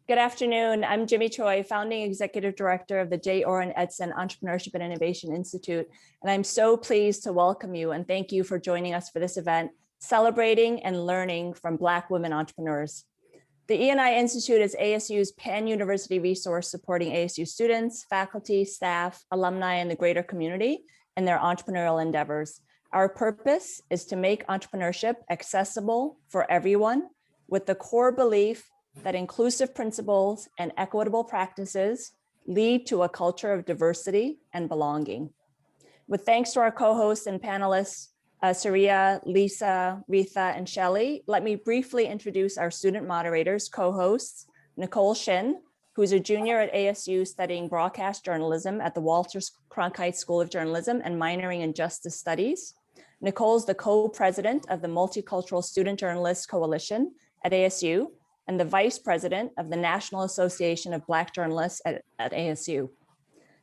Good afternoon. I'm Jimmy Choi, founding executive director of the J. Orrin Edson Entrepreneurship and Innovation Institute. And I'm so pleased to welcome you and thank you for joining us for this event, celebrating and learning from Black women entrepreneurs. The E&I Institute is ASU's pan-university resource supporting ASU students, faculty, staff, alumni, and the greater community in their entrepreneurial endeavors. Our purpose is to make entrepreneurship accessible for everyone with the core belief that inclusive principles and equitable practices lead to a culture of diversity and belonging. With thanks to our co-hosts and panelists, Cerila, Lisa, Retha, and Shelley, let me briefly introduce our student moderators, co-hosts, Nicole Shin, who's a junior at ASU studying broadcast journalism at the Walter Cronkite School of Journalism and minoring in justice studies. Nicole's the co-president of the Multicultural Student Journalists Coalition at ASU and the vice president of the National Association of Black Journalists at ASU.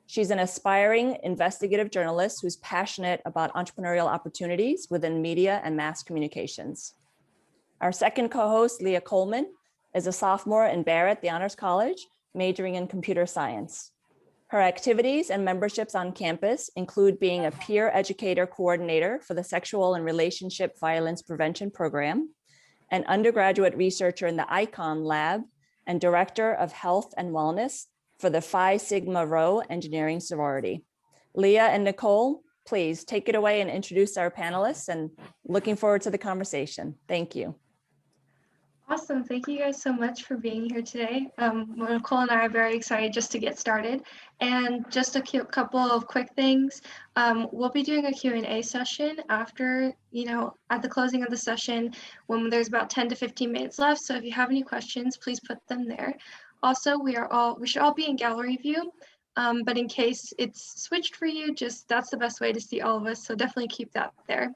She's an aspiring investigative journalist who's passionate about entrepreneurial opportunities within media and mass communications. Our second co-host, Leah Coleman, is a sophomore in Barrett, the Honors College, majoring in computer science. Her activities and memberships on campus include being a peer educator coordinator for the Sexual and Relationship Violence Prevention Program, an undergraduate researcher in the ICON lab, and director of health and wellness for the Phi Sigma Rho engineering sorority. Leah and Nicole, please take it away and introduce our panelists, and looking forward to the conversation. Thank you. Awesome. Thank you guys so much for being here today. Nicole and I are very excited just to get started. And just a couple of quick things. We'll be doing a Q&A session after, at the closing of the session when there's about 10 to 15 minutes left. So if you have any questions, please put them there. Also, we should all be in gallery view. But in case it's switched for you, that's the best way to see all of us. So definitely keep that there.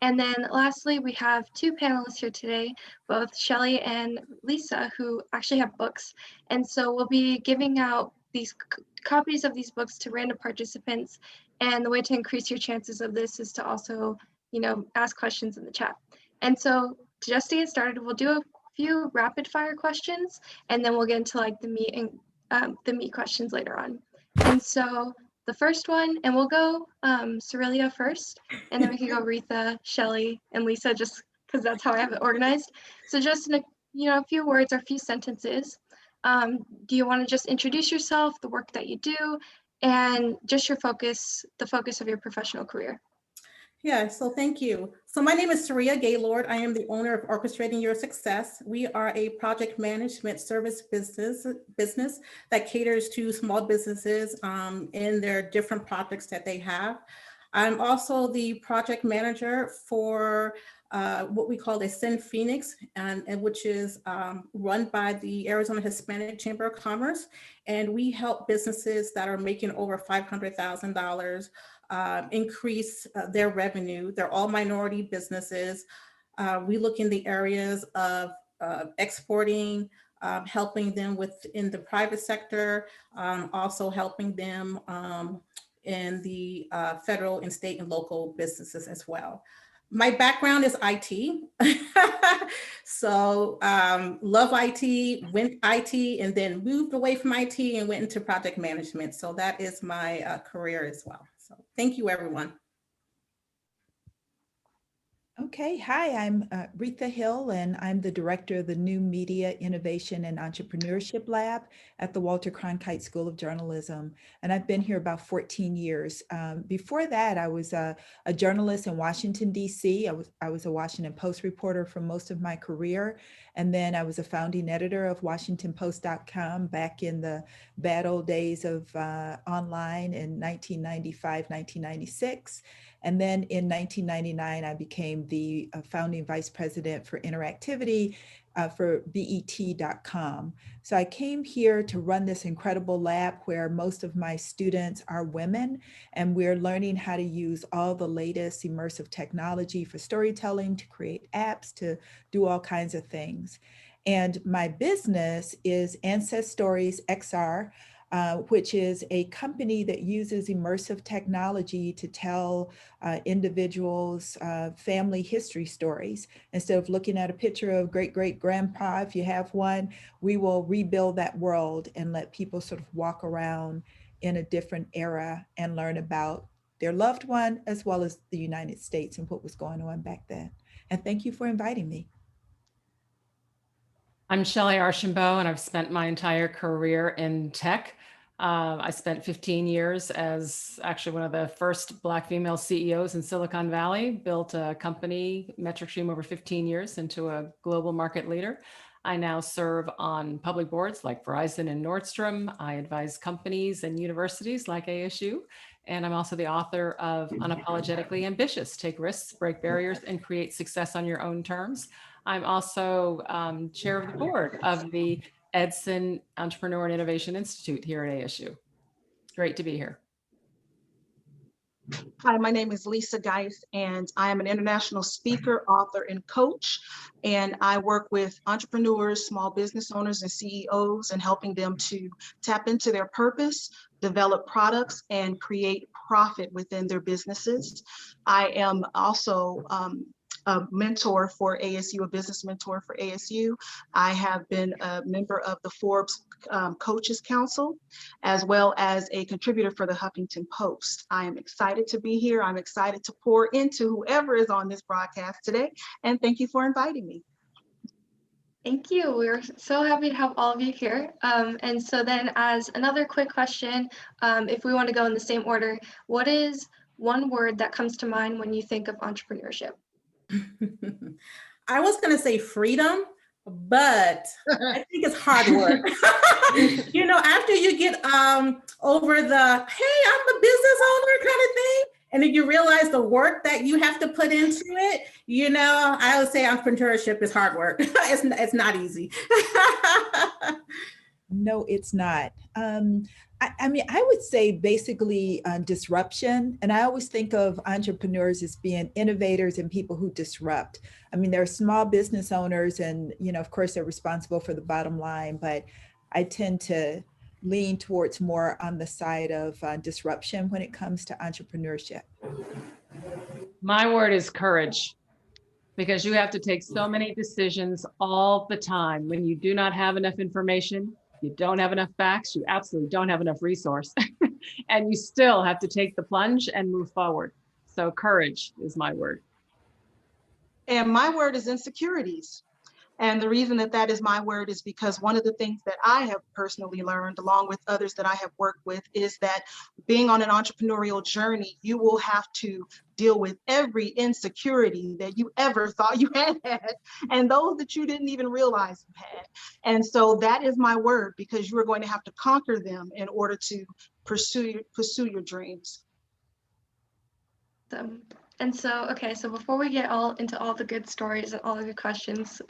And then lastly, we have two panelists here today, both Shelley and Lisa, who actually have books. And so we'll be giving out these copies of these books to random participants. And the way to increase your chances of this is to also, ask questions in the chat. And so just to get started, we'll do a few rapid fire questions, and then we'll get into like the meat questions later on. And so the first one, and we'll go Cerila first, and then we can go Retha, Shelley, and Lisa, just because that's how I have it organized. So just in a few words or a few sentences, do you want to just introduce yourself, the work that you do, and just the focus of your professional career? Yeah, so thank you. So my name is Cerila Gaylord. I am the owner of Orchestrating Your Success. We are a project management service business that caters to small businesses in their different projects that they have. I'm also the project manager for what we call the Sin Phoenix, and which is run by the Arizona Hispanic Chamber of Commerce. And we help businesses that are making over $500,000 increase their revenue. They're all minority businesses. We look in the areas of exporting, helping them within the private sector, also helping them in the federal and state and local businesses as well. My background is IT. So love IT, went IT, and then moved away from IT and went into project management. So that is my career as well. So thank you, everyone. Okay, hi, I'm Aretha Hill, and I'm the director of the New Media Innovation and Entrepreneurship Lab at the Walter Cronkite School of Journalism. And I've been here about 14 years. Before that, I was a journalist in Washington, D.C. I was a Washington Post reporter for most of my career. And then I was a founding editor of WashingtonPost.com back in the bad old days of online in 1995, 1996. And then in 1999, I became the founding vice president for interactivity for BET.com. So I came here to run this incredible lab where most of my students are women, and we're learning how to use all the latest immersive technology for storytelling, to create apps, to do all kinds of things. And my business is Ancest Stories XR. which is a company that uses immersive technology to tell individuals' family history stories. Instead of looking at a picture of great-great-grandpa, if you have one, we will rebuild that world and let people sort of walk around in a different era and learn about their loved one, as well as the United States and what was going on back then. And thank you for inviting me. I'm Shelley Archambault, and I've spent my entire career in tech. I spent 15 years as actually one of the first Black female CEOs in Silicon Valley, built a company, MetricStream, over 15 years into a global market leader. I now serve on public boards like Verizon and Nordstrom. I advise companies and universities like ASU. And I'm also the author of Unapologetically Ambitious: Take Risks, Break Barriers, and Create Success on Your Own Terms. I'm also chair of the board of the Edson Entrepreneur and Innovation Institute here at ASU. Great to be here. Hi, my name is Lisa Geist, and I am an international speaker, author, and coach. And I work with entrepreneurs, small business owners, and CEOs, and helping them to tap into their purpose, develop products, and create profit within their businesses. I am also a mentor for ASU, a business mentor for ASU. I have been a member of the Forbes Coaches Council, as well as a contributor for the Huffington Post. I am excited to be here. I'm excited to pour into whoever is on this broadcast today. And thank you for inviting me. Thank you. We're so happy to have all of you here. And so then as another quick question, if we want to go in the same order, what is one word that comes to mind when you think of entrepreneurship? I was going to say freedom, but I think it's hard work. You know, after you get over the, hey, I'm a business owner kind of thing, and then you realize the work that you have to put into it, you know, I would say entrepreneurship is hard work. It's not easy. No, it's not. I mean, I would say basically disruption. And I always think of entrepreneurs as being innovators and people who disrupt. I mean, they're small business owners and, you know, of course, they're responsible for the bottom line, but I tend to lean towards more on the side of disruption when it comes to entrepreneurship. My word is courage, because you have to take so many decisions all the time when you do not have enough information. You don't have enough facts, you absolutely don't have enough resource, and you still have to take the plunge and move forward. So courage is my word. And my word is insecurities. And the reason that that is my word is because one of the things that I have personally learned, along with others that I have worked with, is that being on an entrepreneurial journey, you will have to deal with every insecurity that you ever thought you had, and those that you didn't even realize you had. And so that is my word, because you are going to have to conquer them in order to pursue your dreams. And so, okay, so before we get all into all the good stories and all the good questions,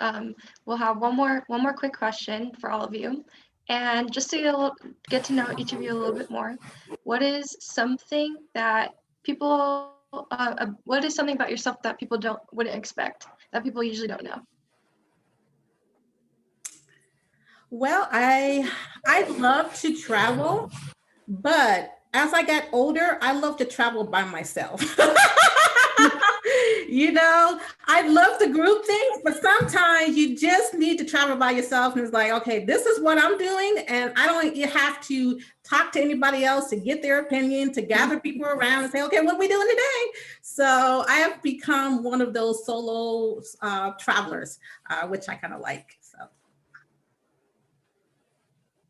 we'll have one more quick question for all of you. And just to get to know each of you a little bit more, what is something that people, what is something about yourself that people wouldn't expect, that people usually don't know? Well, I love to travel, but as I got older, I love to travel by myself. You know, I love the group things, but sometimes you just need to travel by yourself, and it's like, okay, this is what I'm doing, and I don't have to talk to anybody else to get their opinion, to gather people around and say, okay, what are we doing today? So I have become one of those solo travelers, which I kind of like. So.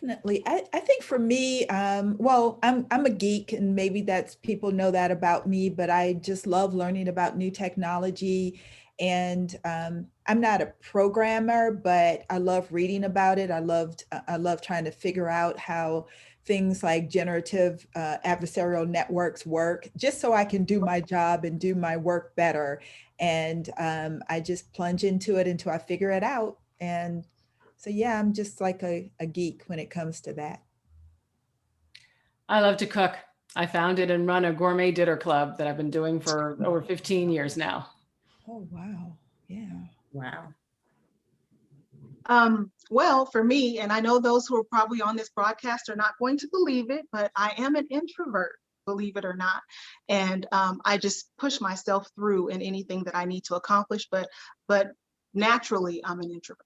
Definitely. I think for me, well, I'm a geek, and maybe that's, people know that about me, but I just love learning about new technology. And I'm not a programmer, but I love reading about it. I love trying to figure out how things like generative adversarial networks work, just so I can do my job and do my work better. And I just plunge into it until I figure it out. And so, yeah, I'm just like a geek when it comes to that. I love to cook. I founded and run a gourmet dinner club that I've been doing for over 15 years now. Oh, wow. Yeah. Wow. Well, for me, and I know those who are probably on this broadcast are not going to believe it, but I am an introvert, believe it or not. And I just push myself through in anything that I need to accomplish, but naturally I'm an introvert.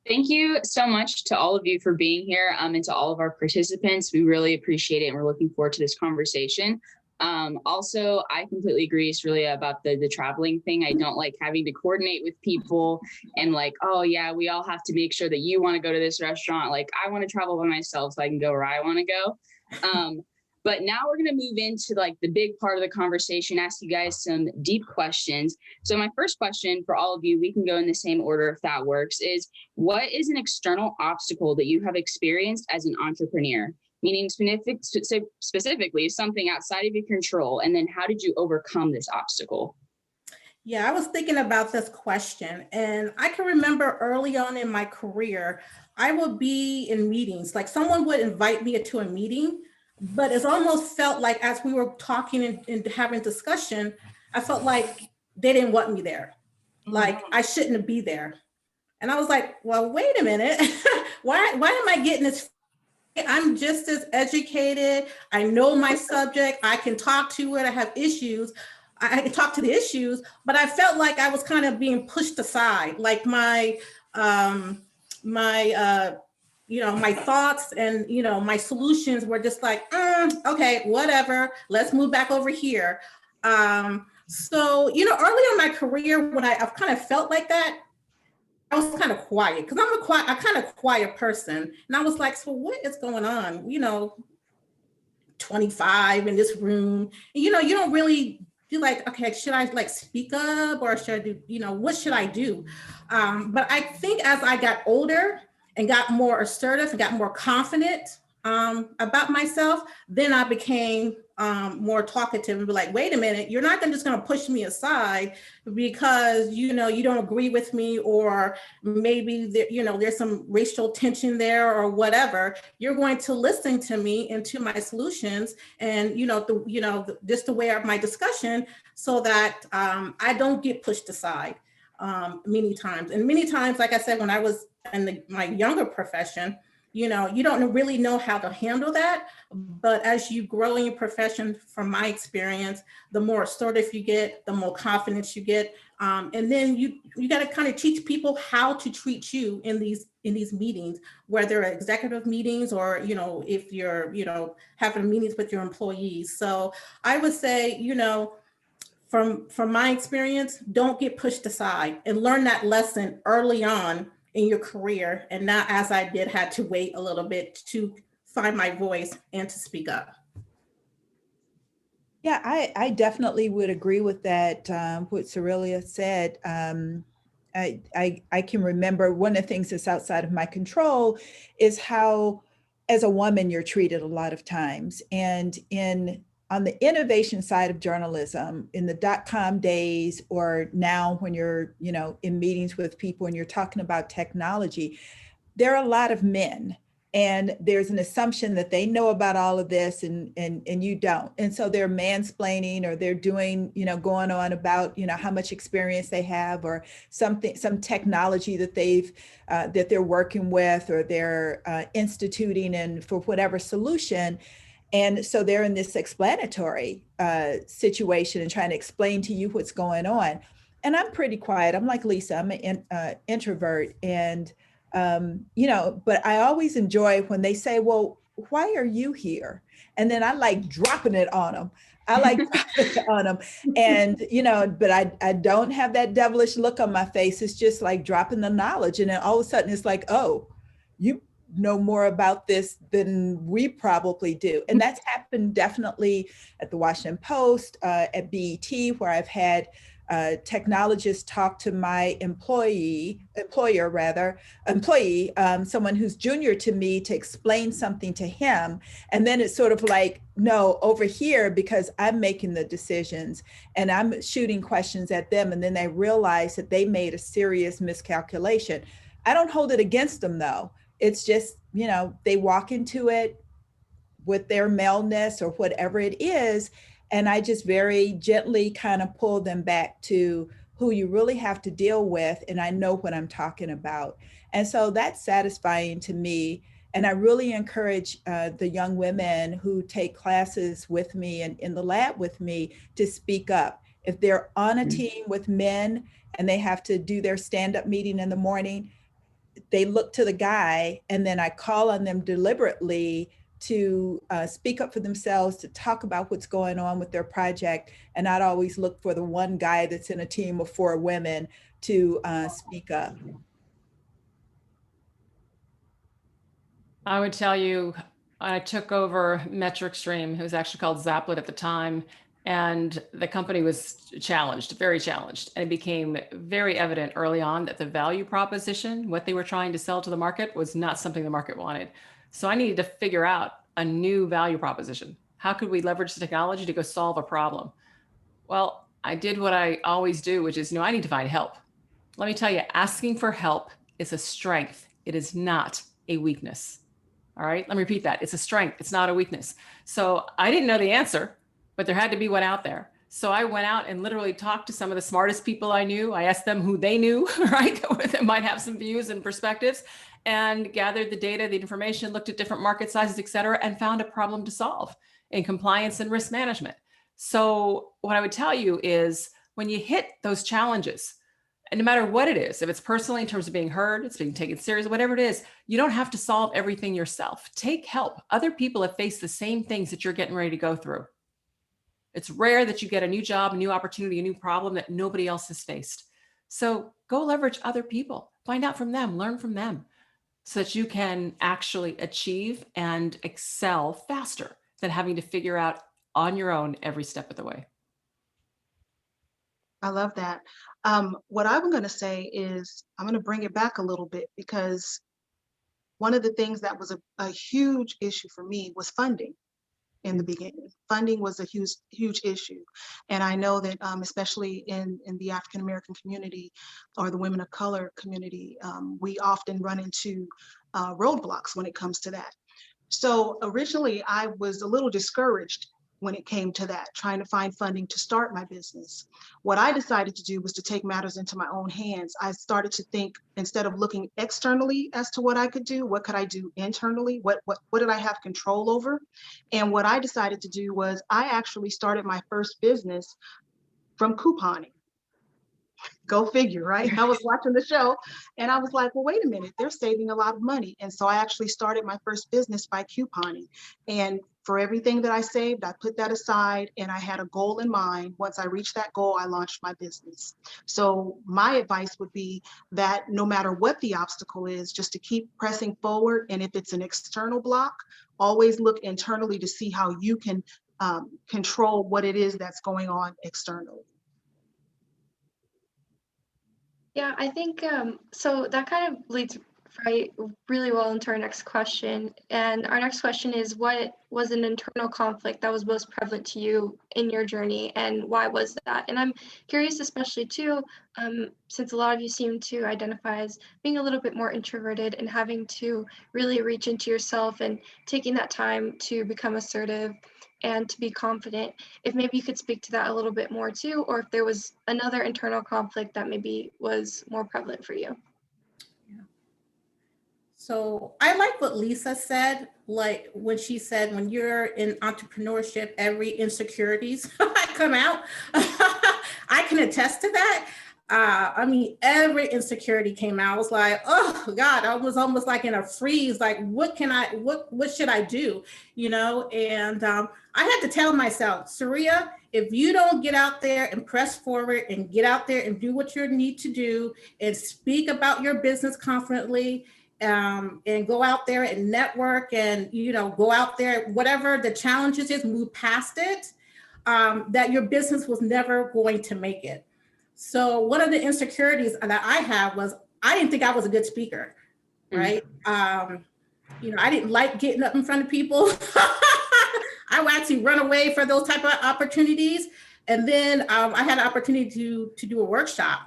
Thank you so much to all of you for being here, and to all of our participants. We really appreciate it, and we're looking forward to this conversation. Also, I completely agree, Cerila, about the traveling thing. I don't like having to coordinate with people and like, oh yeah, we all have to make sure that you want to go to this restaurant. Like, I want to travel by myself so I can go where I want to go. But now we're going to move into like the big part of the conversation, ask you guys some deep questions. So my first question for all of you, we can go in the same order if that works, is what is an external obstacle that you have experienced as an entrepreneur? Meaning specifically something outside of your control, and then how did you overcome this obstacle? Yeah, I was thinking about this question, and I can remember early on in my career, I would be in meetings, like someone would invite me to a meeting, but it almost felt like as we were talking and having discussion, I felt like they didn't want me there. Like I shouldn't be there. And I was like, well, wait a minute. why am I getting this? I'm just as educated. I know my subject. I can talk to it. I have issues. I can talk to the issues, but I felt like I was kind of being pushed aside. Like my thoughts and, my solutions were just like, okay, whatever, let's move back over here. So, early in my career, when I've kind of felt like that, I was kind of quiet because I'm a kind of quiet person. And I was like, so what is going on? 25 in this room, and, you don't really feel like, okay, should I like speak up or should I do, what should I do? But I think as I got older and got more assertive and got more confident about myself, then I became more talkative and be like, wait a minute, you're not just going to push me aside because, you don't agree with me, or maybe there's some racial tension there or whatever. You're going to listen to me and to my solutions and, just the way of my discussion so that I don't get pushed aside many times. And many times, like I said, when I was in my younger profession, you don't really know how to handle that. But as you grow in your profession, from my experience, the more assertive you get, the more confidence you get. And then you got to kind of teach people how to treat you in these meetings, whether executive meetings or, if you're, having meetings with your employees. So I would say, from my experience, don't get pushed aside and learn that lesson early on in your career, and not, as I did, had to wait a little bit to find my voice and to speak up. Yeah, I definitely would agree with that, what Cerila said. I can remember one of the things that's outside of my control is how, as a woman, you're treated a lot of times. And on the innovation side of journalism, in the .com days, or now when you're, in meetings with people and you're talking about technology, there are a lot of men. And there's an assumption that they know about all of this and you don't. And so they're mansplaining, or they're doing, going on about, how much experience they have, or some technology that that they're working with, or they're instituting, and for whatever solution. And so they're in this explanatory situation and trying to explain to you what's going on. And I'm pretty quiet. I'm like Lisa, I'm an introvert. And, but I always enjoy when they say, well, why are you here? And then I like dropping it on them. And, but I don't have that devilish look on my face. It's just like dropping the knowledge. And then all of a sudden it's like, oh, you know more about this than we probably do. And that's happened definitely at the Washington Post, at BET, where I've had technologists talk to my employee, someone who's junior to me, to explain something to him. And then it's sort of like, no, over here, because I'm making the decisions and I'm shooting questions at them. And then they realize that they made a serious miscalculation. I don't hold it against them though. It's just, they walk into it with their maleness or whatever it is. And I just very gently kind of pull them back to who you really have to deal with, and I know what I'm talking about. And so that's satisfying to me. And I really encourage the young women who take classes with me and in the lab with me to speak up. If they're on a team with men and they have to do their stand-up meeting in the morning, they look to the guy, and then I call on them deliberately to speak up for themselves, to talk about what's going on with their project, and not always look for the one guy that's in a team of 4 women to speak up. I would tell you, I took over Metric Stream, it was actually called Zaplet at the time, and the company was challenged, very challenged. And it became very evident early on that the value proposition, what they were trying to sell to the market, was not something the market wanted. So I needed to figure out a new value proposition. How could we leverage the technology to go solve a problem? Well, I did what I always do, which is, I need to find help. Let me tell you, asking for help is a strength. It is not a weakness. All right, let me repeat that. It's a strength. It's not a weakness. So I didn't know the answer, but there had to be one out there. So I went out and literally talked to some of the smartest people I knew. I asked them who they knew, right, that might have some views and perspectives, and gathered the data, the information, looked at different market sizes, et cetera, and found a problem to solve in compliance and risk management. So what I would tell you is, when you hit those challenges, and no matter what it is, if it's personally in terms of being heard, it's being taken seriously, whatever it is, you don't have to solve everything yourself. Take help. Other people have faced the same things that you're getting ready to go through. It's rare that you get a new job, a new opportunity, a new problem that nobody else has faced. So go leverage other people, find out from them, learn from them, so that you can actually achieve and excel faster than having to figure out on your own every step of the way. I love that. What I'm going to say is, I'm going to bring it back a little bit, because one of the things that was a huge issue for me was funding. In the beginning, funding was a huge issue. And I know that especially in the African American community, or the women of color community, we often run into roadblocks when it comes to that. So originally I was a little discouraged when it came to that, trying to find funding to start my business. What I decided to do was to take matters into my own hands. I started to think, instead of looking externally as to what I could do, what could I do internally? What did I have control over? And what I decided to do was, I actually started my first business from couponing. Go figure, right? I was watching the show and I was like, well, wait a minute, they're saving a lot of money. And so I actually started my first business by couponing. And for everything that I saved, I put that aside, and I had a goal in mind. Once I reached that goal, I launched my business. So my advice would be that no matter what the obstacle is, just to keep pressing forward. And if it's an external block, always look internally to see how you can control what it is that's going on externally. Yeah, I think so that kind of leads really well into our next question. And our next question is, what was an internal conflict that was most prevalent to you in your journey, and why was that? And I'm curious, especially too, since a lot of you seem to identify as being a little bit more introverted and having to really reach into yourself and taking that time to become assertive and to be confident, if maybe you could speak to that a little bit more too, or if there was another internal conflict that maybe was more prevalent for you. Yeah. So I like what Lisa said, like when she said, when you're in entrepreneurship, every insecurities come out. I can attest to that. I mean, every insecurity came out. I was like, oh God, I was almost like in a freeze. Like, what should I do? And I had to tell myself, Cerila, if you don't get out there and press forward and get out there and do what you need to do and speak about your business confidently, and go out there and network and, go out there, whatever the challenges is, move past it, that your business was never going to make it. So one of the insecurities that I had was, I didn't think I was a good speaker, right? I didn't like getting up in front of people. I would actually run away for those type of opportunities. And then I had an opportunity to do a workshop.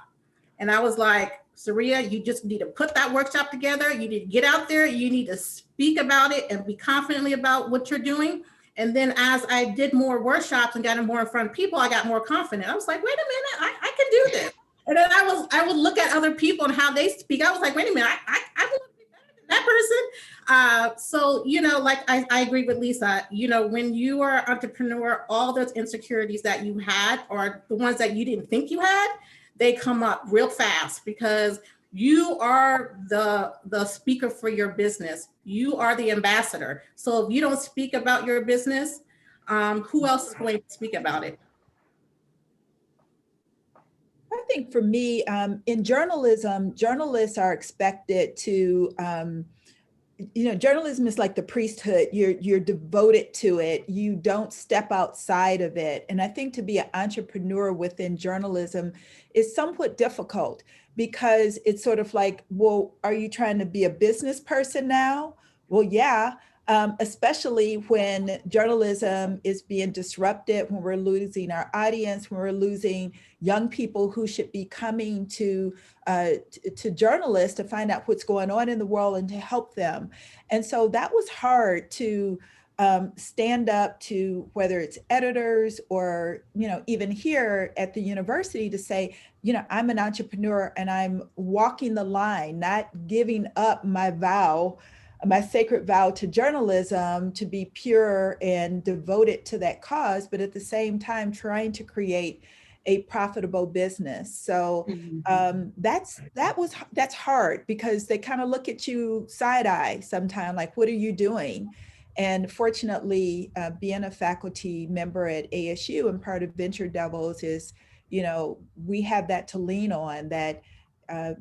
And I was like, Cerila, you just need to put that workshop together. You need to get out there. You need to speak about it and be confidently about what you're doing. And then as I did more workshops and got more in front of people, I got more confident. I was like, wait a minute, I can do this. And then I would look at other people and how they speak. I was like, wait a minute, I would be better than that person. So, you know, like I agree with Lisa, you know, when you are an entrepreneur, all those insecurities that you had or the ones that you didn't think you had, they come up real fast because you are the speaker for your business. You are the ambassador. So if you don't speak about your business, who else is going to speak about it? I think for me, in journalism, journalists are expected to, you know, journalism is like the priesthood. You're devoted to it. You don't step outside of it. And I think to be an entrepreneur within journalism is somewhat difficult because it's sort of like, well, are you trying to be a business person now? Well, yeah. Especially when journalism is being disrupted, when we're losing our audience, when we're losing young people who should be coming to journalists to find out what's going on in the world and to help them. And so that was hard to stand up to, whether it's editors or, you know, even here at the university, to say, you know, I'm an entrepreneur and I'm walking the line, not giving up my sacred vow to journalism to be pure and devoted to that cause, but at the same time trying to create a profitable business. So that's hard because they kind of look at you side eye sometimes, like, what are you doing? And fortunately, being a faculty member at ASU and part of Venture Devils is, you know, we have that to lean on, that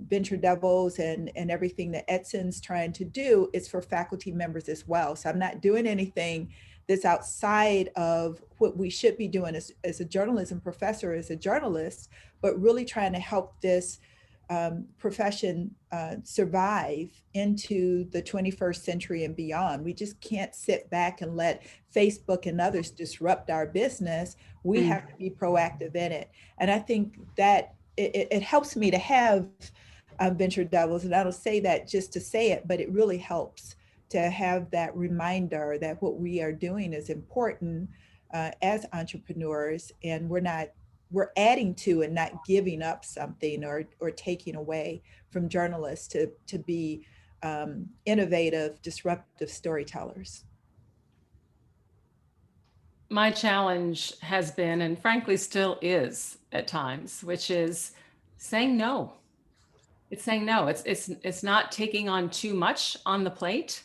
Venture Devils and everything that Edson's trying to do is for faculty members as well. So I'm not doing anything that's outside of what we should be doing as a journalism professor, as a journalist, but really trying to help this profession survive into the 21st century and beyond. We just can't sit back and let Facebook and others disrupt our business. We have to be proactive in it. And I think that it helps me to have Venture Devils. And I don't say that just to say it, but it really helps to have that reminder that what we are doing is important as entrepreneurs, and we're adding to and not giving up something or taking away from journalists to be innovative, disruptive storytellers. My challenge has been, and frankly still is at times, which is saying no. It's saying no. It's not taking on too much on the plate,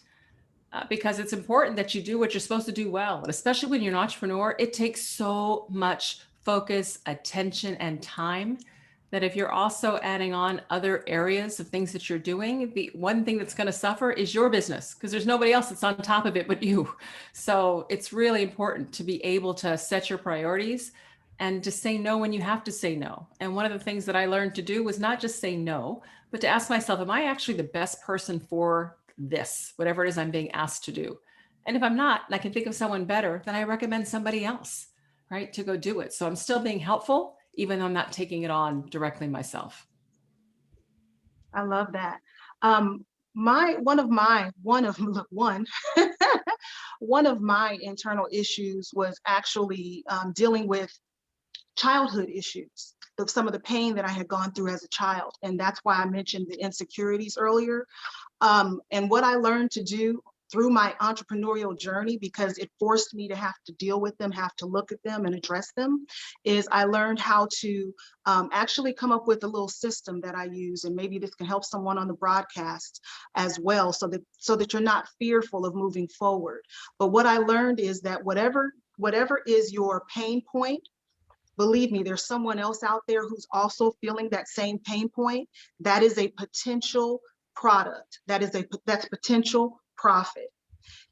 because it's important that you do what you're supposed to do well. And especially when you're an entrepreneur, it takes so much focus, attention, and time that if you're also adding on other areas of things that you're doing, the one thing that's going to suffer is your business, because there's nobody else that's on top of it but you. So it's really important to be able to set your priorities and to say no when you have to say no. And one of the things that I learned to do was not just say no, but to ask myself, am I actually the best person for this, whatever it is I'm being asked to do? And if I'm not, and I can think of someone better, then I recommend somebody else, right, to go do it. So I'm still being helpful, even though I'm not taking it on directly myself. I love that. One of my internal issues was actually dealing with childhood issues, of some of the pain that I had gone through as a child. And that's why I mentioned the insecurities earlier. And what I learned to do through my entrepreneurial journey, because it forced me to have to deal with them, have to look at them and address them, is I learned how to actually come up with a little system that I use. And maybe this can help someone on the broadcast as well, so that you're not fearful of moving forward. But what I learned is that whatever is your pain point, believe me, there's someone else out there who's also feeling that same pain point. That is a potential product. That's potential profit.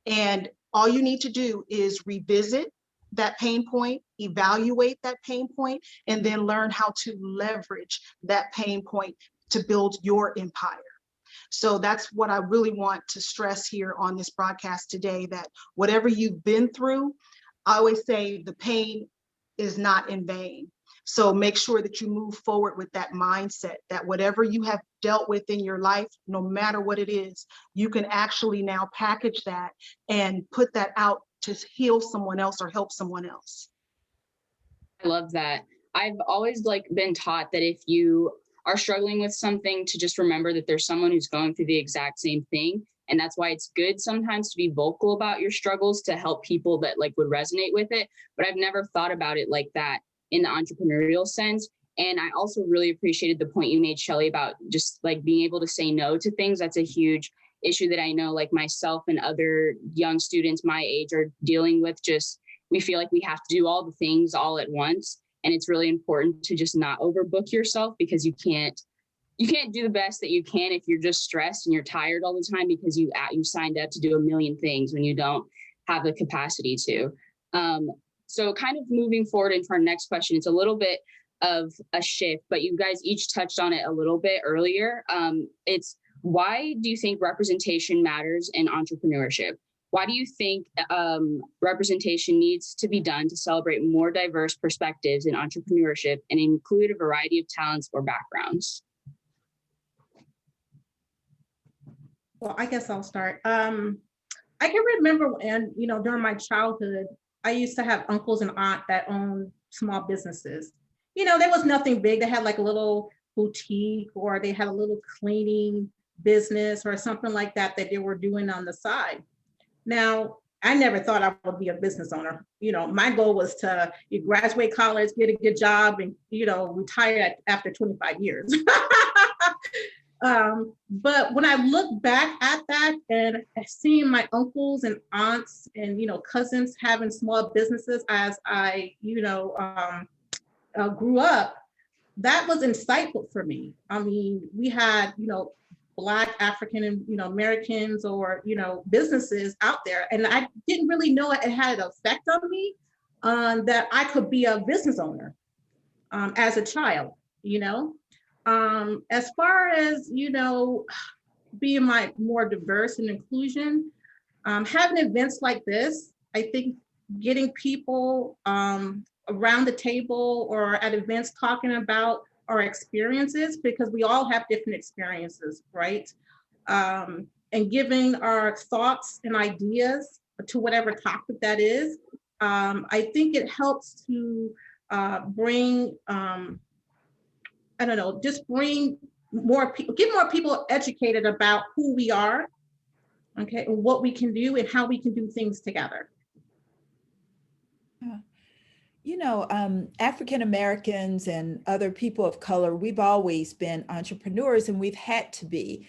And all you need to do is revisit that pain point, evaluate that pain point, and then learn how to leverage that pain point to build your empire. So that's what I really want to stress here on this broadcast today, that whatever you've been through, I always say the pain is not in vain. So make sure that you move forward with that mindset, that whatever you have dealt with in your life, no matter what it is, you can actually now package that and put that out to heal someone else or help someone else. I love that. I've always like been taught that if you are struggling with something, to just remember that there's someone who's going through the exact same thing. And that's why it's good sometimes to be vocal about your struggles to help people that like would resonate with it. But I've never thought about it like that in the entrepreneurial sense. And I also really appreciated the point you made, Shelley, about just like being able to say no to things. That's a huge issue that I know like myself and other young students my age are dealing with. Just we feel like we have to do all the things all at once. And it's really important to just not overbook yourself, because you can't do the best that you can if you're just stressed and you're tired all the time because you signed up to do a million things when you don't have the capacity to. So kind of moving forward into our next question, it's a little bit of a shift, but you guys each touched on it a little bit earlier. It's why do you think representation matters in entrepreneurship? Why do you think representation needs to be done to celebrate more diverse perspectives in entrepreneurship and include a variety of talents or backgrounds? Well, I guess I'll start. I can remember when, during my childhood, I used to have uncles and aunts that owned small businesses. There was nothing big. They had like a little boutique, or they had a little cleaning business or something like that they were doing on the side. Now, I never thought I would be a business owner. My goal was to graduate college, get a good job, and, retire after 25 years. But when I look back at that and seeing my uncles and aunts and, cousins having small businesses as I, grew up, that was insightful for me. I mean, we had, Black African and, Americans or, businesses out there. And I didn't really know it had an effect on me, that I could be a business owner as a child, As far as, being more diverse and inclusion, having events like this, I think getting people around the table or at events talking about our experiences, because we all have different experiences, right? And giving our thoughts and ideas to whatever topic that is, I think it helps to bring, just bring more people, get more people educated about who we are, okay, and what we can do and how we can do things together. African Americans and other people of color, we've always been entrepreneurs, and we've had to be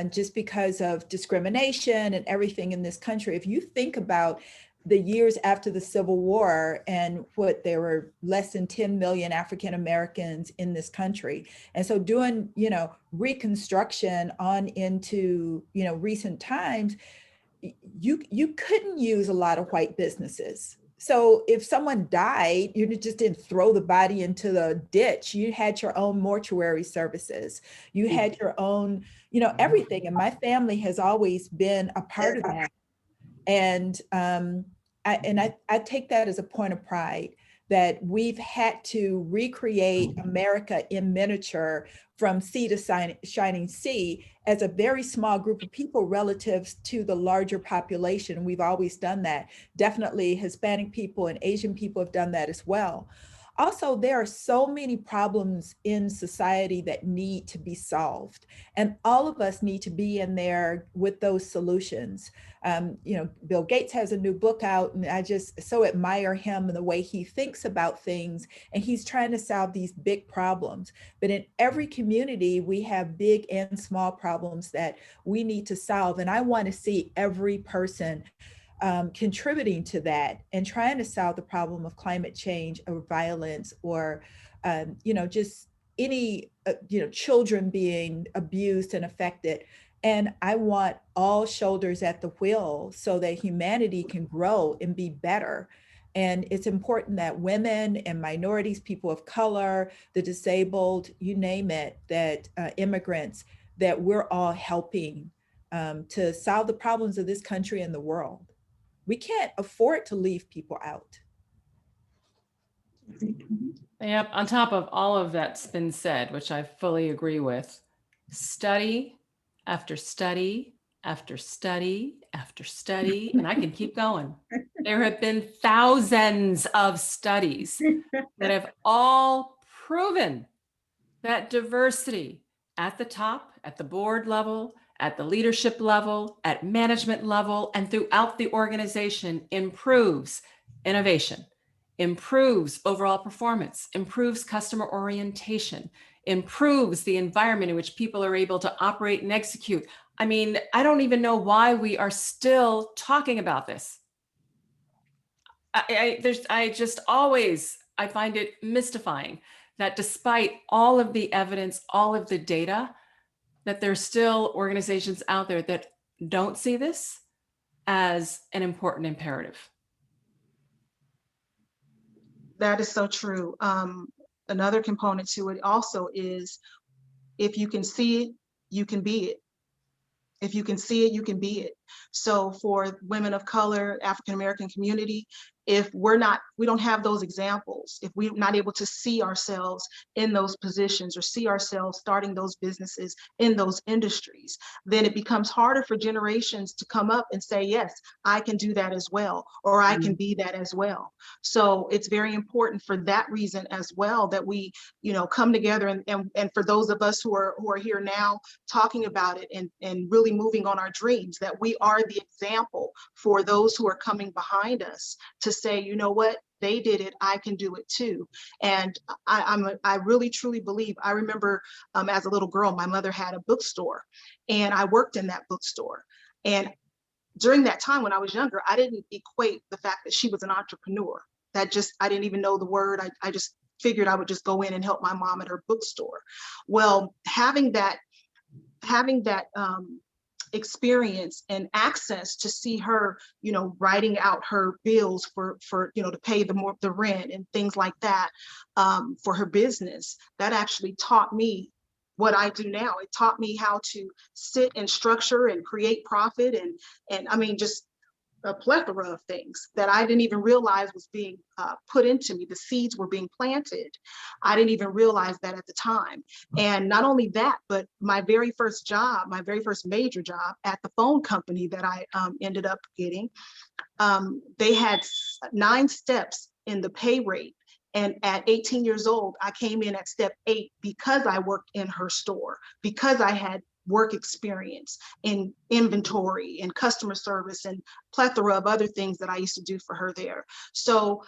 just because of discrimination and everything in this country. If you think about the years after the Civil War and there were less than 10 million African Americans in this country. And so doing, Reconstruction on into, recent times, you couldn't use a lot of white businesses. So if someone died, you just didn't throw the body into the ditch. You had your own mortuary services. You had your own, everything. And my family has always been a part of that. And I take that as a point of pride, that we've had to recreate America in miniature from sea to shining sea as a very small group of people relative to the larger population. We've always done that. Definitely Hispanic people and Asian people have done that as well. Also, there are so many problems in society that need to be solved, and all of us need to be in there with those solutions. Bill Gates has a new book out, and I just so admire him and the way he thinks about things, and he's trying to solve these big problems. But in every community, we have big and small problems that we need to solve, and I want to see every person contributing to that and trying to solve the problem of climate change or violence or, just any, children being abused and affected. And I want all shoulders at the wheel so that humanity can grow and be better. And it's important that women and minorities, people of color, the disabled, you name it, that immigrants, that we're all helping to solve the problems of this country and the world. We can't afford to leave people out. Yep. On top of all of that's been said, which I fully agree with, study after study after study after study, and I can keep going. There have been thousands of studies that have all proven that diversity at the top, at the board level, at the leadership level, at management level, and throughout the organization improves innovation, improves overall performance, improves customer orientation, improves the environment in which people are able to operate and execute. I mean, I don't even know why we are still talking about this. I just always, I find it mystifying that despite all of the evidence, all of the data, that there's still organizations out there that don't see this as an important imperative. That is so true. Another component to it also is, if you can see it, you can be it. If you can see it, you can be it. So for women of color, African-American community, if we don't have those examples, if we're not able to see ourselves in those positions or see ourselves starting those businesses in those industries, then it becomes harder for generations to come up and say, yes, I can do that as well, or I can be that as well. So it's very important for that reason as well, that we, come together and for those of us who are here now talking about it and really moving on our dreams, that we are the example for those who are coming behind us to say, you know what, they did it, I can do it too. And I really truly believe, I remember as a little girl, my mother had a bookstore and I worked in that bookstore. And during that time when I was younger, I didn't equate the fact that she was an entrepreneur. I didn't even know the word. I just figured I would just go in and help my mom at her bookstore. Well, having that experience and access to see her, writing out her bills for to pay the rent and things like that, for her business, that actually taught me what I do now. It taught me how to sit and structure and create profit and I mean, just a plethora of things that I didn't even realize was being put into me. The seeds were being planted. I didn't even realize that at the time. And not only that, but my very first major job at the phone company that I ended up getting, they had 9 steps in the pay rate. And at 18 years old, I came in at step 8 because I worked in her store, because I had work experience in inventory and customer service and plethora of other things that I used to do for her there. So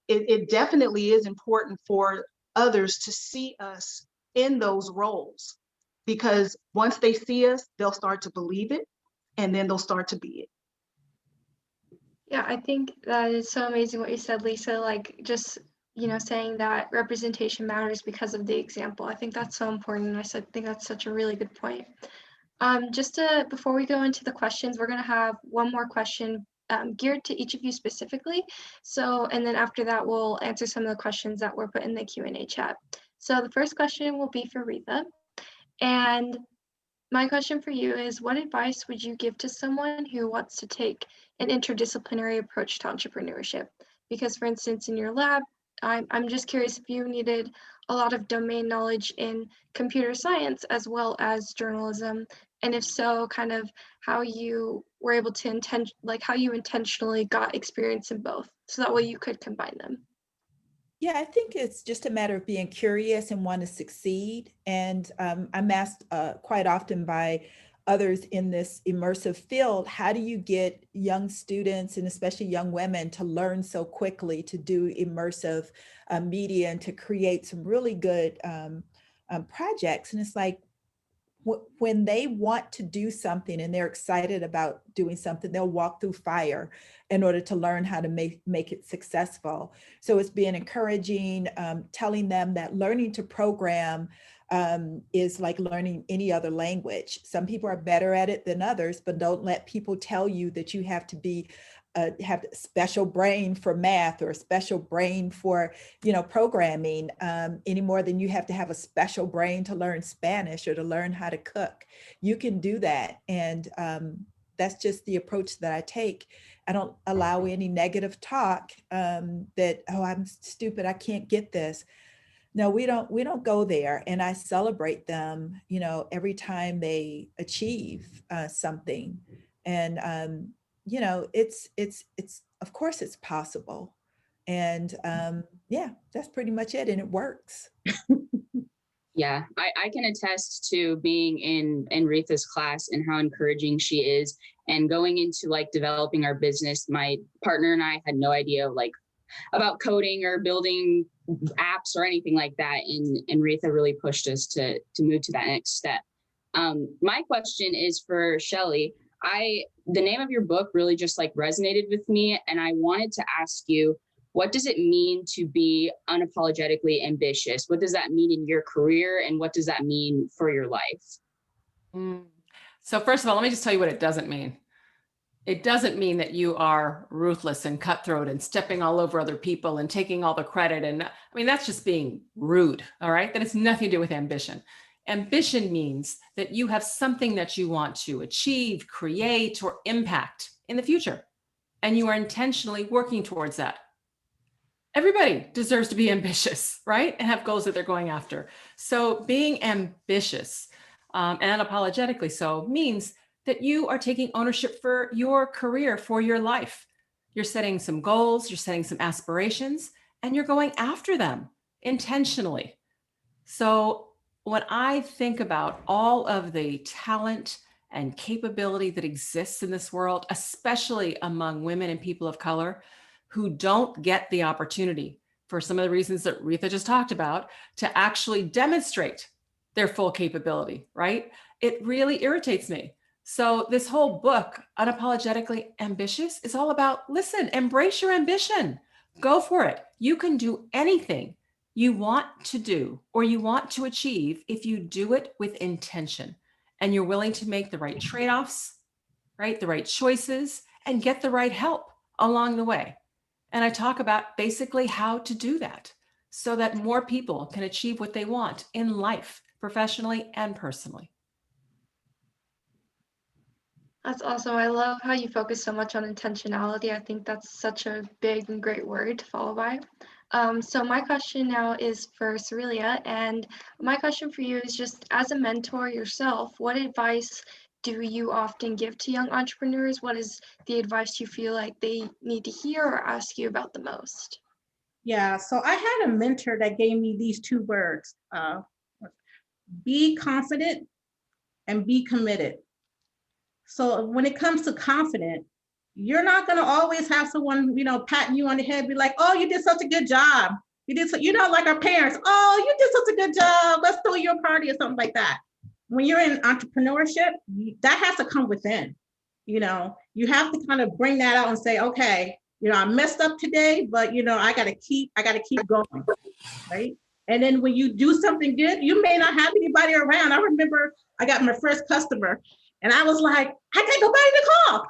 it definitely is important for others to see us in those roles, because once they see us, they'll start to believe it and then they'll start to be it. Yeah, I think that is so amazing what you said, Lisa, like just saying that representation matters because of the example. I think that's so important. I think that's such a really good point. Before we go into the questions, we're going to have one more question geared to each of you specifically. So, and then after that, we'll answer some of the questions that were put in the Q&A chat. So the first question will be for Retha. And my question for you is, what advice would you give to someone who wants to take an interdisciplinary approach to entrepreneurship? Because for instance, in your lab, I'm just curious if you needed a lot of domain knowledge in computer science as well as journalism, and if so, kind of how you were able to how you intentionally got experience in both, so that way you could combine them. Yeah, I think it's just a matter of being curious and want to succeed. And I'm asked quite often by others in this immersive field, how do you get young students and especially young women to learn so quickly to do immersive media and to create some really good projects? And it's like, when they want to do something and they're excited about doing something, they'll walk through fire in order to learn how to make it successful. So it's being encouraging, telling them that learning to program is like learning any other language. Some people are better at it than others, but don't let people tell you that you have to be have a special brain for math or a special brain for, programming any more than you have to have a special brain to learn Spanish or to learn how to cook. You can do that. And that's just the approach that I take. I don't allow any negative talk that, oh, I'm stupid, I can't get this. No, we don't go there. And I celebrate them, you know, every time they achieve something. And, you know, it's, of course it's possible. And yeah, that's pretty much it. And it works. Yeah, I can attest to being in Retha's class and how encouraging she is. And going into like developing our business, my partner and I had no idea like about coding or building apps or anything like that. And Retha really pushed us to move to that next step. My question is for Shelley. The name of your book really just like resonated with me. And I wanted to ask you, what does it mean to be unapologetically ambitious? What does that mean in your career? And what does that mean for your life? So first of all, let me just tell you what it doesn't mean. It doesn't mean that you are ruthless and cutthroat and stepping all over other people and taking all the credit. And I mean, that's just being rude. All right. That has nothing to do with ambition. Ambition means that you have something that you want to achieve, create, or impact in the future. And you are intentionally working towards that. Everybody deserves to be ambitious, right? And have goals that they're going after. So being ambitious and unapologetically so means that you are taking ownership for your career, for your life. You're setting some goals, you're setting some aspirations, and you're going after them intentionally. So when I think about all of the talent and capability that exists in this world, especially among women and people of color, who don't get the opportunity for some of the reasons that Retha just talked about to actually demonstrate their full capability, right? It really irritates me. So this whole book, Unapologetically Ambitious, is all about, listen, embrace your ambition. Go for it. You can do anything you want to do or you want to achieve if you do it with intention and you're willing to make the right trade-offs, right? The right choices and get the right help along the way. And I talk about basically how to do that so that more people can achieve what they want in life, professionally and personally. That's awesome. I love how you focus so much on intentionality. I think that's such a big and great word to follow by. So my question now is for Cerila, and my question for you is just as a mentor yourself, what advice do you often give to young entrepreneurs? What is the advice you feel like they need to hear or ask you about the most? Yeah, so I had a mentor that gave me these two words, be confident and be committed. So when it comes to confident, you're not going to always have someone, you know, patting you on the head, be like, oh, you did such a good job. You did so, you know, like our parents, oh, you did such a good job. Let's throw you a party or something like that. When you're in entrepreneurship, that has to come within. You know, you have to kind of bring that out and say, okay, you know, I messed up today, but you know, I gotta keep going, right? And then when you do something good, you may not have anybody around. I remember I got my first customer and I was like, I got nobody to call.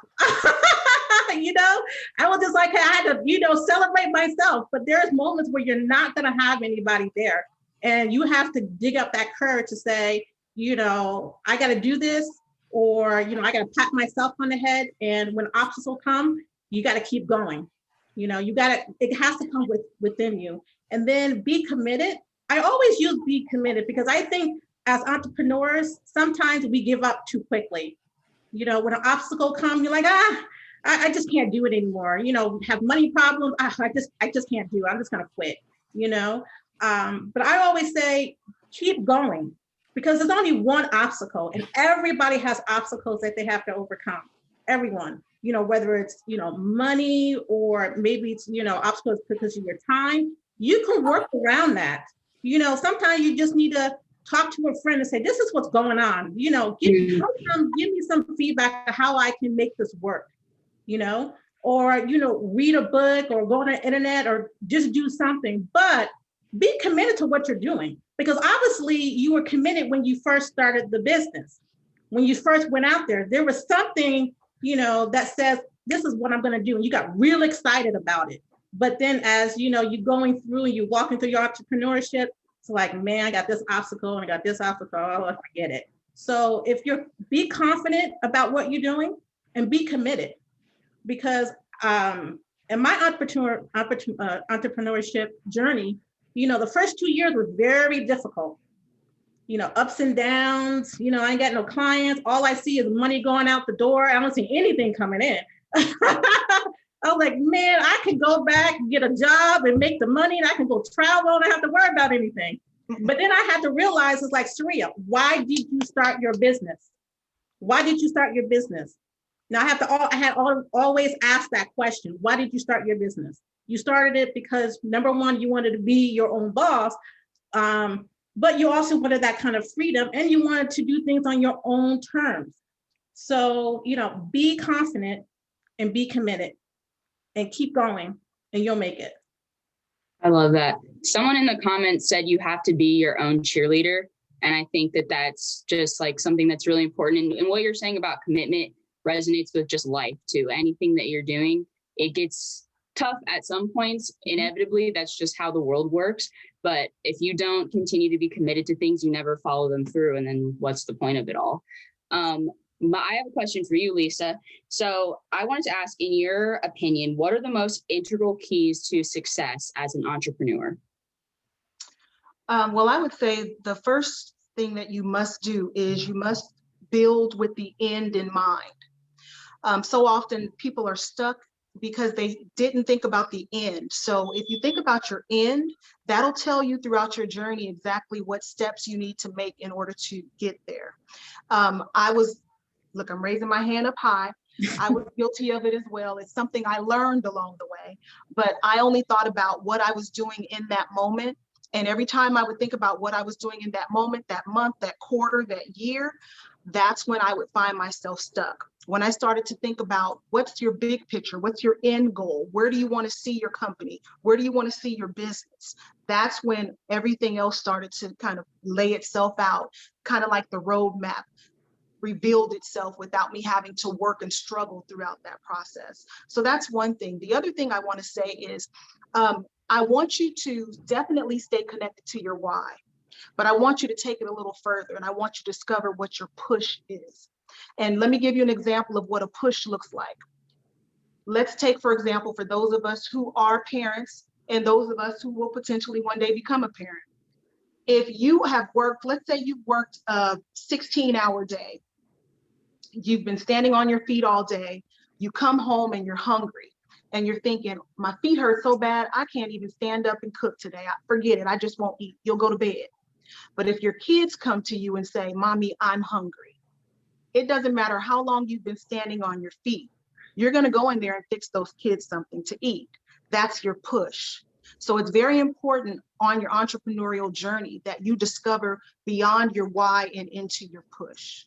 You know, I was just like, I had to, you know, celebrate myself. But there's moments where you're not gonna have anybody there. And you have to dig up that courage to say, you know, I gotta do this, or, you know, I gotta pat myself on the head. And when obstacles come, you gotta keep going. You know, it has to come within you. And then be committed. I always use be committed because I think as entrepreneurs, sometimes we give up too quickly. You know, when an obstacle comes, you're like, I just can't do it anymore. You know, have money problems. I just can't do it. I'm just gonna quit, you know? But I always say, keep going because there's only one obstacle and everybody has obstacles that they have to overcome. Everyone, you know, whether it's, you know, money or maybe it's, you know, obstacles because of your time, you can work around that. You know, sometimes you just need to talk to a friend and say, this is what's going on. You know, give me some feedback on how I can make this work, you know, or, you know, read a book or go on the internet or just do something, but be committed to what you're doing. Because obviously you were committed when you first started the business. When you first went out there was something, you know, that says, this is what I'm going to do. And you got real excited about it. But then as, you know, you're going through and you're walking through your entrepreneurship, it's like, man, I got this obstacle and I got this obstacle. Oh, forget it. So if be confident about what you're doing and be committed, because in my entrepreneurship journey, The first 2 years were very difficult. Ups and downs, I ain't got no clients. All I see is money going out the door. I don't see anything coming in. I was like, man, I can go back and get a job and make the money, and I can go travel and I don't have to worry about anything. But then I had to realize, it's like, Cerila, why did you start your business? Why did you start your business? Now I had always asked that question. Why did you start your business? You started it because, number one, you wanted to be your own boss, but you also wanted that kind of freedom, and you wanted to do things on your own terms. So, be confident and be committed and keep going, and you'll make it. I love that. Someone in the comments said you have to be your own cheerleader. And I think that that's just like something that's really important. And what you're saying about commitment resonates with just life too. Anything that you're doing, it gets tough at some points. Inevitably, that's just how the world works. But if you don't continue to be committed to things, you never follow them through. And then what's the point of it all? I have a question for you, Lisa. So I wanted to ask, in your opinion, what are the most integral keys to success as an entrepreneur? Well, I would say the first thing that you must do is you must build with the end in mind. So often people are stuck because they didn't think about the end. So if you think about your end, that'll tell you throughout your journey exactly what steps you need to make in order to get there. Look, I'm raising my hand up high. I was guilty of it as well. It's something I learned along the way, but I only thought about what I was doing in that moment. And every time I would think about what I was doing in that moment, that month, that quarter, that year, that's when I would find myself stuck. When I started to think about what's your big picture, what's your end goal, where do you want to see your company, where do you want to see your business, that's when everything else started to kind of lay itself out, kind of like the roadmap revealed itself without me having to work and struggle throughout that process. So that's one thing. The other thing I want to say is, I want you to definitely stay connected to your why, but I want you to take it a little further, and I want you to discover what your push is. And let me give you an example of what a push looks like. Let's take, for example, for those of us who are parents and those of us who will potentially one day become a parent. If you have worked, let's say you've worked a 16-hour day, you've been standing on your feet all day, you come home and you're hungry and you're thinking, my feet hurt so bad, I can't even stand up and cook today. Forget it, I just won't eat. You'll go to bed. But if your kids come to you and say, Mommy, I'm hungry, it doesn't matter how long you've been standing on your feet, you're gonna go in there and fix those kids something to eat. That's your push. So it's very important on your entrepreneurial journey that you discover beyond your why and into your push.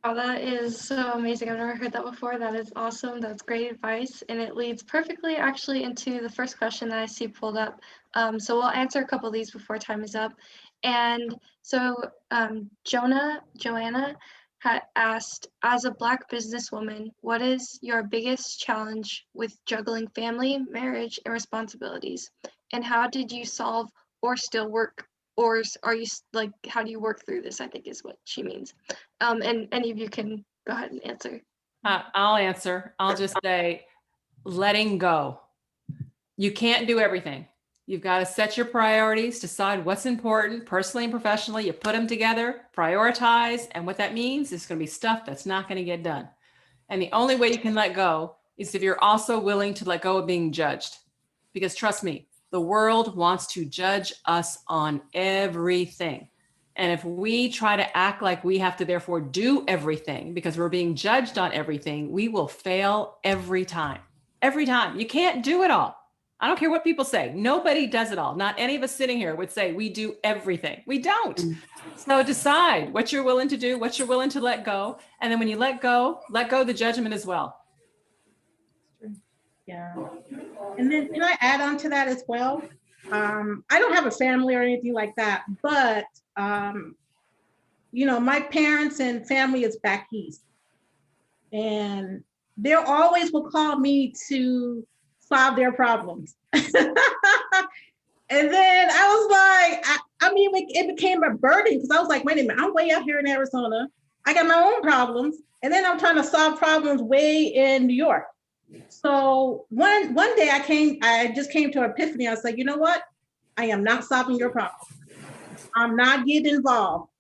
Oh, that is so amazing. I've never heard that before. That is awesome. That's great advice. And it leads perfectly actually into the first question that I see pulled up. So we'll answer a couple of these before time is up. And so Joanna had asked, as a Black businesswoman, what is your biggest challenge with juggling family, marriage, and responsibilities? And how did you solve or still work? Or are you like, how do you work through this, I think is what she means. And any of you can go ahead and answer. I'll answer. I'll just say, letting go. You can't do everything. You've got to set your priorities, decide what's important personally and professionally. You put them together, prioritize. And what that means is going to be stuff that's not going to get done. And the only way you can let go is if you're also willing to let go of being judged. Because trust me, the world wants to judge us on everything. And if we try to act like we have to therefore do everything because we're being judged on everything, we will fail every time. Every time. You can't do it all. I don't care what people say. Nobody does it all. Not any of us sitting here would say we do everything. We don't. So decide what you're willing to do, what you're willing to let go. And then when you let go the judgment as well. Yeah. And then can I add on to that as well? I don't have a family or anything like that, but my parents and family is back east. And they always will call me to solve their problems. And then I was like, it became a burden because I was like, wait a minute, I'm way out here in Arizona. I got my own problems. And then I'm trying to solve problems way in New York. So one day I just came to an epiphany. I was like, you know what? I am not solving your problem. I'm not getting involved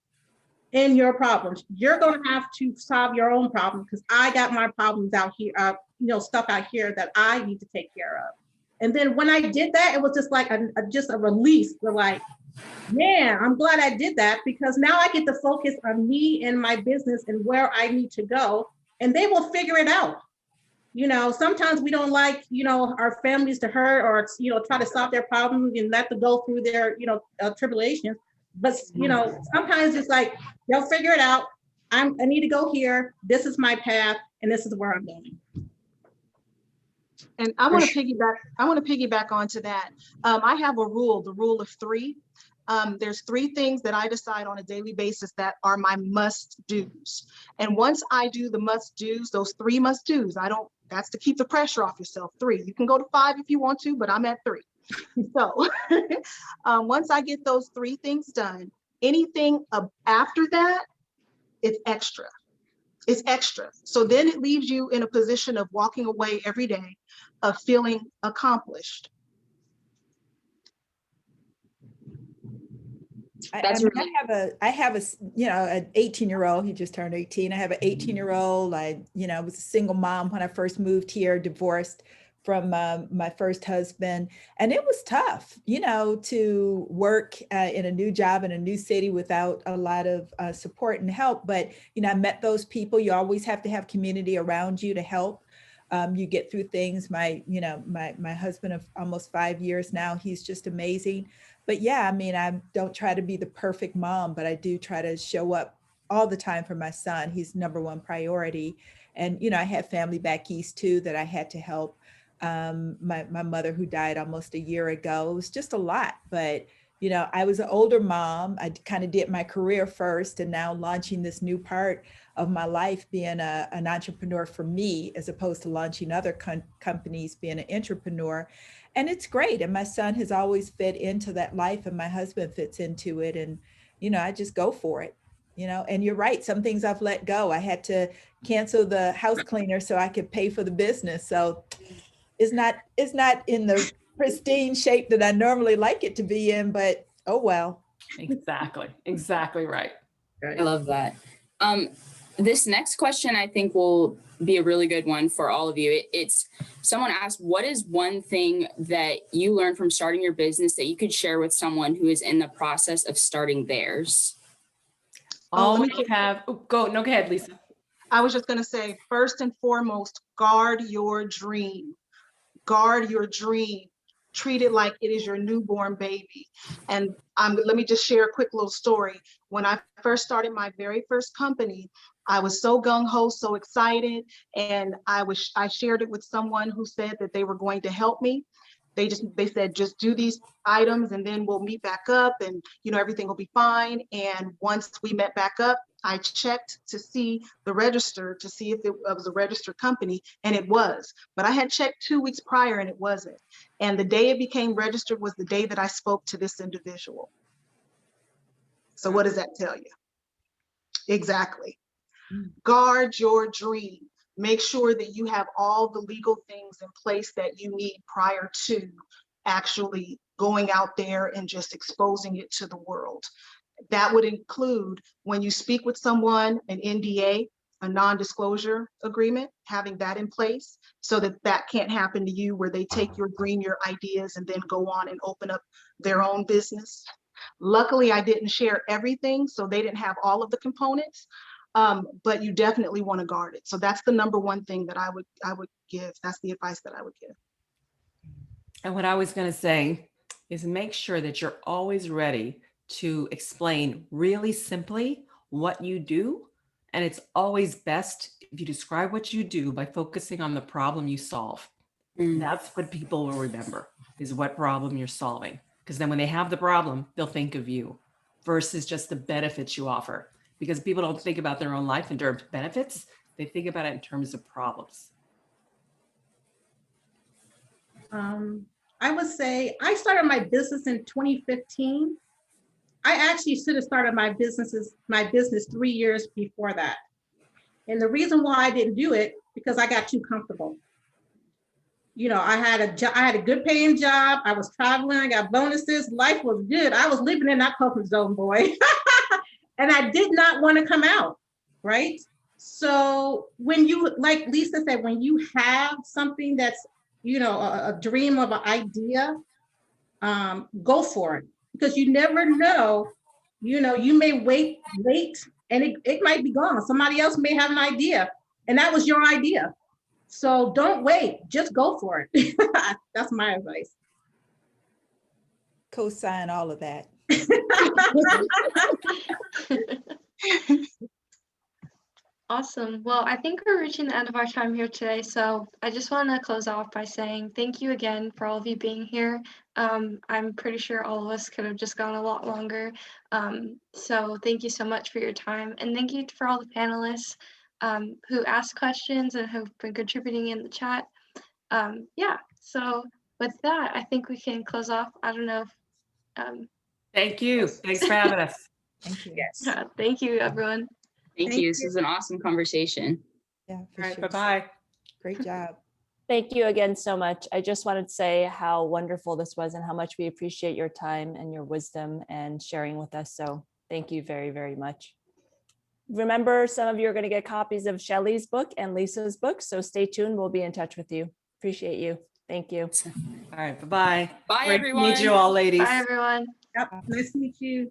in your problems. You're going to have to solve your own problem because I got my problems out here, stuff out here that I need to take care of. And then when I did that, it was just like a release. We're like, man, I'm glad I did that because now I get to focus on me and my business and where I need to go, and they will figure it out. Sometimes we don't like, our families to hurt or, try to solve their problems and let them go through their, tribulations. But, sometimes it's like, they'll figure it out. I need to go here. This is my path and this is where I'm going. And I want to piggyback onto that. I have a rule, the rule of three. There's three things that I decide on a daily basis that are my must-dos. And once I do the must-dos, those three must-dos, that's to keep the pressure off yourself. 3. You can go to 5 if you want to, but I'm at 3. So once I get those 3 things done, anything after that, it's extra. It's extra. So then it leaves you in a position of walking away every day of feeling accomplished. I have an 18-year-old. He just turned 18. I have an 18-year-old. I was a single mom when I first moved here, divorced from my first husband. And it was tough, to work in a new job in a new city without a lot of support and help. But, I met those people. You always have to have community around you to help. You get through things. My husband of almost 5 years now, he's just amazing. But yeah, I don't try to be the perfect mom, but I do try to show up all the time for my son. He's number one priority. And, I had family back east too that I had to help. My mother who died almost a year ago, it was just a lot, but I was an older mom. I kind of did my career first and now launching this new part of my life, being an entrepreneur for me, as opposed to launching other companies, being an entrepreneur. And it's great. And my son has always fit into that life and my husband fits into it. And, I just go for it, and you're right. Some things I've let go. I had to cancel the house cleaner so I could pay for the business. So it's not in the pristine shape that I normally like it to be in, but oh well. Exactly right. I love that. This next question I think will be a really good one for all of you. It's someone asked, what is one thing that you learned from starting your business that you could share with someone who is in the process of starting theirs? Go ahead, Lisa. I was just going to say, first and foremost, guard your dream. Guard your dream. Treat it like it is your newborn baby. And let me just share a quick little story. When I first started my very first company, I was so gung-ho, so excited. And I shared it with someone who said that they were going to help me. They said, just do these items and then we'll meet back up and everything will be fine. And once we met back up, I checked to see the register to see if it was a registered company, and it was. But I had checked 2 weeks prior and it wasn't. And the day it became registered was the day that I spoke to this individual. So what does that tell you? Exactly. Guard your dream. Make sure that you have all the legal things in place that you need prior to actually going out there and just exposing it to the world. That would include, when you speak with someone, an NDA, a non-disclosure agreement, having that in place so that can't happen to you where they take your dream, your ideas, and then go on and open up their own business. Luckily, I didn't share everything, so they didn't have all of the components, but you definitely want to guard it. So that's the number one thing that I would give. That's the advice that I would give. And what I was going to say is make sure that you're always ready to explain really simply what you do. And it's always best if you describe what you do by focusing on the problem you solve. That's what people will remember, is what problem you're solving. Because then when they have the problem, they'll think of you versus just the benefits you offer. Because people don't think about their own life in terms of benefits. They think about it in terms of problems. I would say I started my business in 2015. I actually should have started my business 3 years before that. And the reason why I didn't do it, because I got too comfortable. I had a good paying job. I was traveling. I got bonuses. Life was good. I was living in that comfort zone, boy. And I did not want to come out, right? So when you, like Lisa said, when you have something that's, a dream of an idea, go for it, because you never know, you may wait, and it might be gone. Somebody else may have an idea, and that was your idea. So don't wait, just go for it. That's my advice. Co-sign all of that. Awesome. Well, I think we're reaching the end of our time here today. So I just want to close off by saying thank you again for all of you being here. I'm pretty sure all of us could have just gone a lot longer. So thank you so much for your time. And thank you for all the panelists who asked questions and who've been contributing in the chat. Yeah, so with that, I think we can close off. I don't know if, Thank you. Thanks for having us. Thank you. Yes. thank you, everyone. Thank you. This was an awesome conversation. Yeah, All for right. sure. Bye-bye. Great job. Thank you again so much. I just wanted to say how wonderful this was and how much we appreciate your time and your wisdom and sharing with us. So thank you very, very much. Remember, some of you are going to get copies of Shelley's book and Lisa's book. So stay tuned. We'll be in touch with you. Appreciate you. Thank you. All right. Bye-bye. Bye, Great to everyone. meet you all, ladies. Bye, everyone. Yep. Nice to meet you.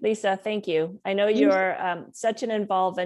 Lisa, thank you. I know you're such an involved